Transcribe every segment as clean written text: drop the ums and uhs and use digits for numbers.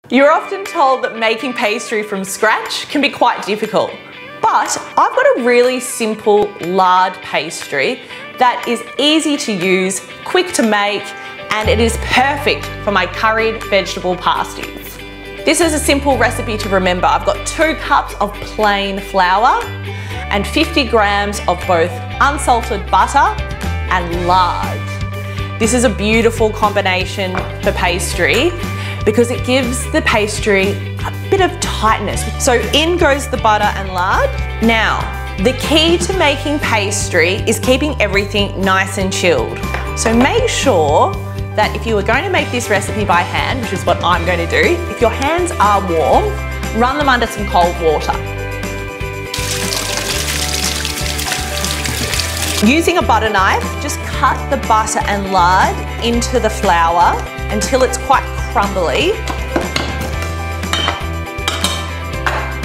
You're often told that making pastry from scratch can be quite difficult, but I've got a really simple lard pastry that is easy to use, quick to make, and it is perfect for my curried vegetable pasties. This is a simple recipe to remember. I've got 2 cups of plain flour and 50 grams of both unsalted butter and lard. This is a beautiful combination for pastry because it gives the pastry a bit of tightness. So in goes the butter and lard. Now, the key to making pastry is keeping everything nice and chilled. So make sure that if you are going to make this recipe by hand, which is what I'm going to do, if your hands are warm, run them under some cold water. Using a butter knife, just cut the butter and lard into the flour until it's quite crumbly.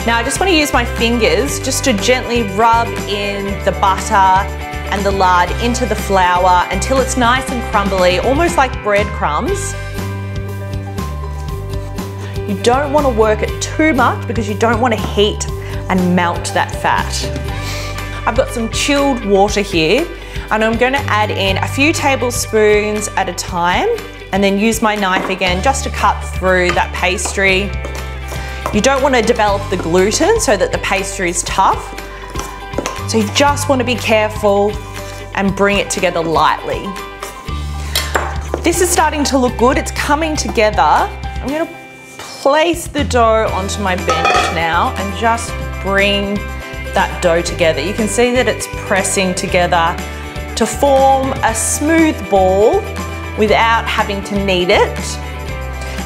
Now I just want to use my fingers just to gently rub in the butter and the lard into the flour until it's nice and crumbly, almost like breadcrumbs. You don't want to work it too much because you don't want to heat and melt that fat. I've got some chilled water here and I'm going to add in a few tablespoons at a time and then use my knife again just to cut through that pastry. You don't want to develop the gluten so that the pastry is tough. So you just want to be careful and bring it together lightly. This is starting to look good. It's coming together. I'm going to place the dough onto my bench now and just bring that dough together. You can see that it's pressing together to form a smooth ball without having to knead it.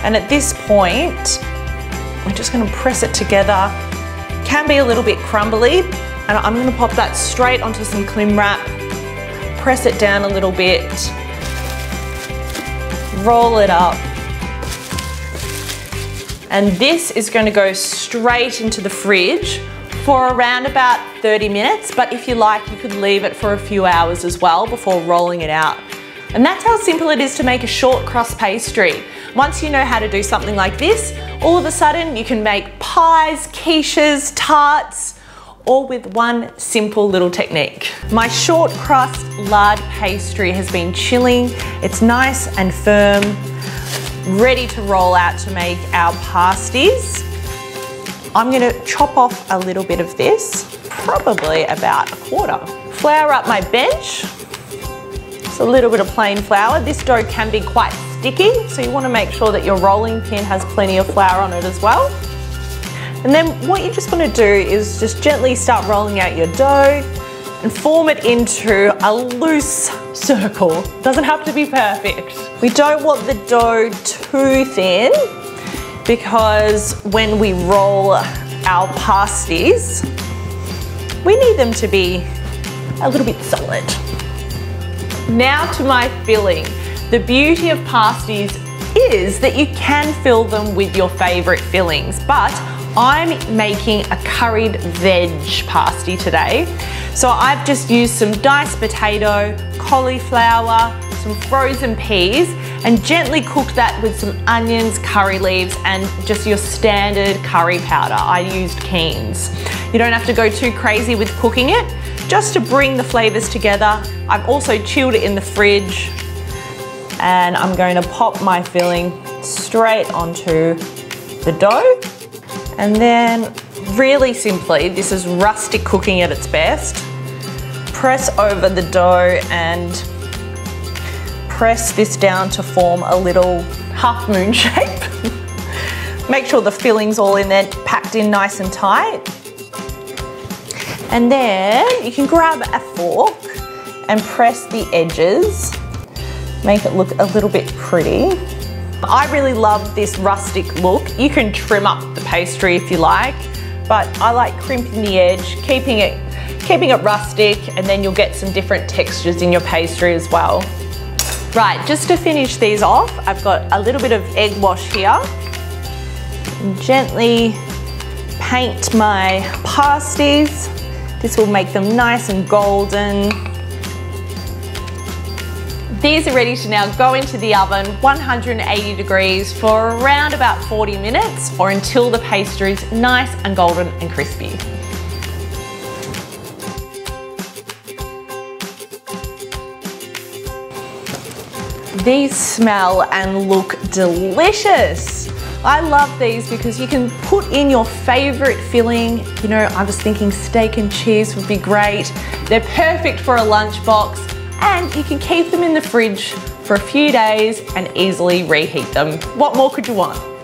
And at this point, we're just going to press it together. It can be a little bit crumbly, and I'm going to pop that straight onto some cling wrap, press it down a little bit, roll it up. And this is going to go straight into the fridge for around about 30 minutes, but if you like, you could leave it for a few hours as well before rolling it out. And that's how simple it is to make a short crust pastry. Once you know how to do something like this, all of a sudden you can make pies, quiches, tarts, all with one simple little technique. My short crust lard pastry has been chilling. It's nice and firm, ready to roll out to make our pasties. I'm going to chop off a little bit of this, probably about 1/4. Flour up my bench. Just a little bit of plain flour. This dough can be quite sticky, so you want to make sure that your rolling pin has plenty of flour on it as well. And then what you just want to do is just gently start rolling out your dough and form it into a loose circle. Doesn't have to be perfect. We don't want the dough too thin, because when we roll our pasties, we need them to be a little bit solid. Now to my filling. The beauty of pasties is that you can fill them with your favourite fillings, but I'm making a curried veg pasty today. So I've just used some diced potato, cauliflower, some frozen peas, and gently cooked that with some onions, curry leaves, and just your standard curry powder. I used Keen's. You don't have to go too crazy with cooking it, just to bring the flavours together. I've also chilled it in the fridge, and I'm going to pop my filling straight onto the dough. And then, really simply, this is rustic cooking at its best. Press over the dough and press this down to form a little half moon shape. Make sure the filling's all in there, packed in nice and tight. And then you can grab a fork and press the edges, make it look a little bit pretty. I really love this rustic look. You can trim up the pastry if you like, but I like crimping the edge, keeping it rustic, and then you'll get some different textures in your pastry as well. Right, just to finish these off, I've got a little bit of egg wash here. Gently paint my pasties. This will make them nice and golden. These are ready to now go into the oven, 180 degrees for around about 40 minutes or until the pastry is nice and golden and crispy. These smell and look delicious. I love these because you can put in your favorite filling. You know, I was thinking steak and cheese would be great. They're perfect for a lunchbox, and you can keep them in the fridge for a few days and easily reheat them. What more could you want?